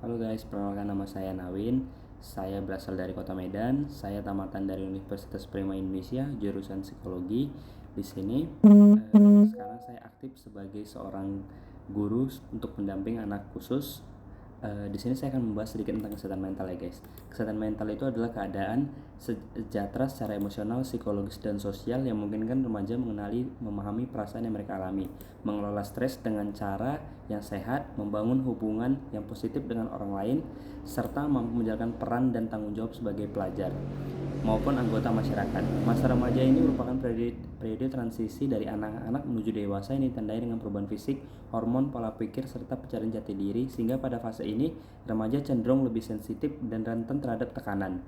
Halo guys, perkenalkan nama saya Nawin. Saya berasal dari Kota Medan. Saya tamatan dari Universitas Prima Indonesia, jurusan Psikologi. Di sini sekarang saya aktif sebagai seorang guru untuk pendamping anak khusus. Di sini saya akan membahas sedikit tentang kesehatan mental ya guys. Kesehatan mental itu adalah keadaan sejahtera secara emosional, psikologis, dan sosial yang memungkinkan remaja memahami perasaan yang mereka alami, mengelola stres dengan cara yang sehat, membangun hubungan yang positif dengan orang lain, serta mampu menjalankan peran dan tanggung jawab sebagai pelajar maupun anggota masyarakat. Masa remaja ini merupakan periode transisi dari anak-anak menuju dewasa yang ditandai dengan perubahan fisik, hormon, pola pikir, serta pencarian jati diri, sehingga pada fase ini remaja cenderung lebih sensitif dan rentan terhadap tekanan.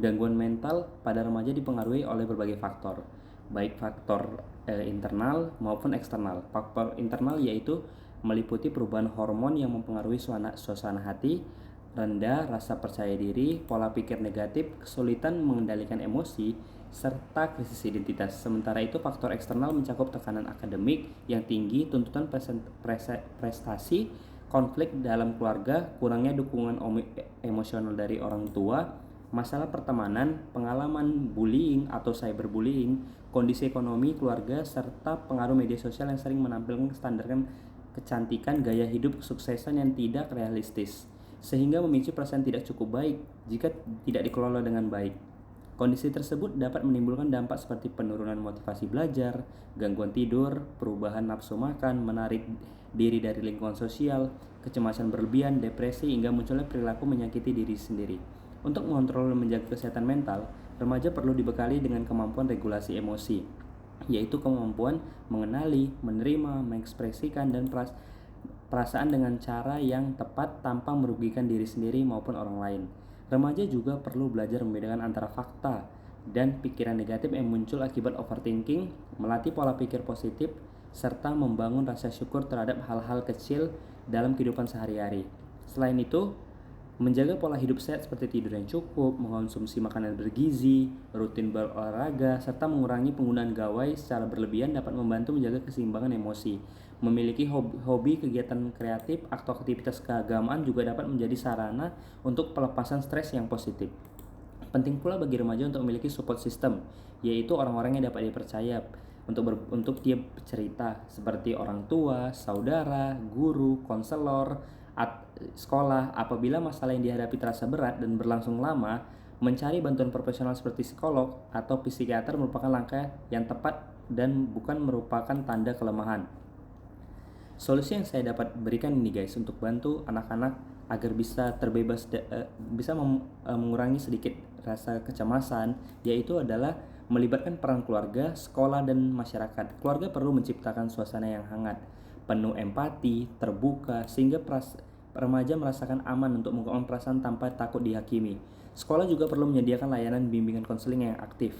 Gangguan mental pada remaja dipengaruhi oleh berbagai faktor, baik faktor internal maupun eksternal. Faktor internal yaitu meliputi perubahan hormon yang mempengaruhi suasana hati, rendah rasa percaya diri, pola pikir negatif, kesulitan mengendalikan emosi, serta krisis identitas. Sementara itu, faktor eksternal mencakup tekanan akademik yang tinggi, tuntutan prestasi, konflik dalam keluarga, kurangnya dukungan emosional dari orang tua, masalah pertemanan, pengalaman bullying atau cyberbullying, kondisi ekonomi keluarga, serta pengaruh media sosial yang sering menampilkan standar kecantikan, gaya hidup, kesuksesan yang tidak realistis, sehingga memicu perasaan tidak cukup baik jika tidak dikelola dengan baik. Kondisi tersebut dapat menimbulkan dampak seperti penurunan motivasi belajar, gangguan tidur, perubahan nafsu makan, menarik diri dari lingkungan sosial, kecemasan berlebihan, depresi, hingga munculnya perilaku menyakiti diri sendiri. Untuk mengontrol dan menjaga kesehatan mental, remaja perlu dibekali dengan kemampuan regulasi emosi, yaitu kemampuan mengenali, menerima, mengekspresikan, dan perasaan dengan cara yang tepat tanpa merugikan diri sendiri maupun orang lain. Remaja juga perlu belajar membedakan antara fakta dan pikiran negatif yang muncul akibat overthinking, melatih pola pikir positif, serta membangun rasa syukur terhadap hal-hal kecil dalam kehidupan sehari-hari. Selain itu, menjaga pola hidup sehat seperti tidur yang cukup, mengonsumsi makanan bergizi, rutin berolahraga, serta mengurangi penggunaan gawai secara berlebihan dapat membantu menjaga keseimbangan emosi. Memiliki hobi, kegiatan kreatif, atau aktivitas keagamaan juga dapat menjadi sarana untuk pelepasan stres yang positif. Penting pula bagi remaja untuk memiliki support system, yaitu orang-orang yang dapat dipercaya untuk dia bercerita, seperti orang tua, saudara, guru, konselor, sekolah. Apabila masalah yang dihadapi terasa berat dan berlangsung lama, mencari bantuan profesional seperti psikolog atau psikiater merupakan langkah yang tepat dan bukan merupakan tanda kelemahan. Solusi yang saya dapat berikan ini guys untuk bantu anak-anak agar bisa terbebas mengurangi sedikit rasa kecemasan, yaitu adalah melibatkan peran keluarga, sekolah, dan masyarakat. Keluarga perlu menciptakan suasana yang hangat, penuh empati, terbuka, sehingga remaja merasakan aman untuk mengungkapkan perasaan tanpa takut dihakimi. Sekolah juga perlu menyediakan layanan bimbingan konseling yang aktif,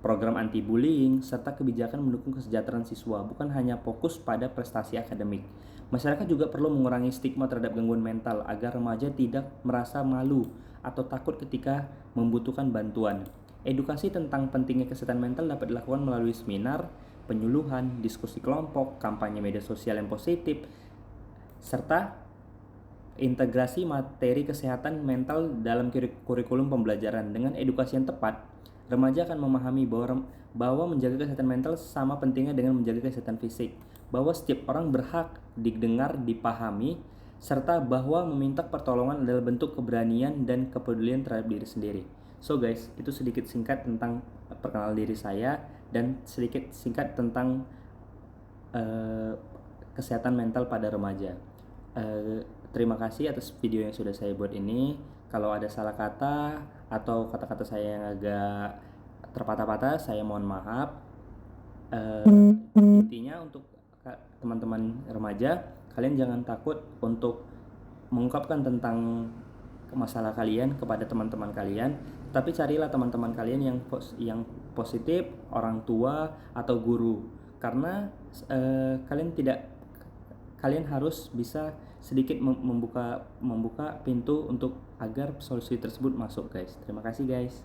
program anti-bullying, serta kebijakan mendukung kesejahteraan siswa, bukan hanya fokus pada prestasi akademik. Masyarakat juga perlu mengurangi stigma terhadap gangguan mental agar remaja tidak merasa malu atau takut ketika membutuhkan bantuan. Edukasi tentang pentingnya kesehatan mental dapat dilakukan melalui seminar, penyuluhan, diskusi kelompok, kampanye media sosial yang positif, serta integrasi materi kesehatan mental dalam kurikulum pembelajaran. Dengan edukasi yang tepat, remaja akan memahami bahwa menjaga kesehatan mental sama pentingnya dengan menjaga kesehatan fisik, bahwa setiap orang berhak didengar, dipahami, serta bahwa meminta pertolongan adalah bentuk keberanian dan kepedulian terhadap diri sendiri. So guys, itu sedikit singkat tentang perkenalan diri saya dan sedikit singkat tentang kesehatan mental pada remaja. Terima kasih atas video yang sudah saya buat ini. Kalau ada salah kata atau kata-kata saya yang agak terpatah-patah, saya mohon maaf. Intinya untuk teman-teman remaja, kalian jangan takut untuk mengungkapkan tentang masalah kalian kepada teman-teman kalian, tapi carilah teman-teman kalian yang positif, orang tua atau guru, karena kalian harus bisa sedikit membuka pintu untuk agar solusi tersebut masuk guys. Terima kasih guys.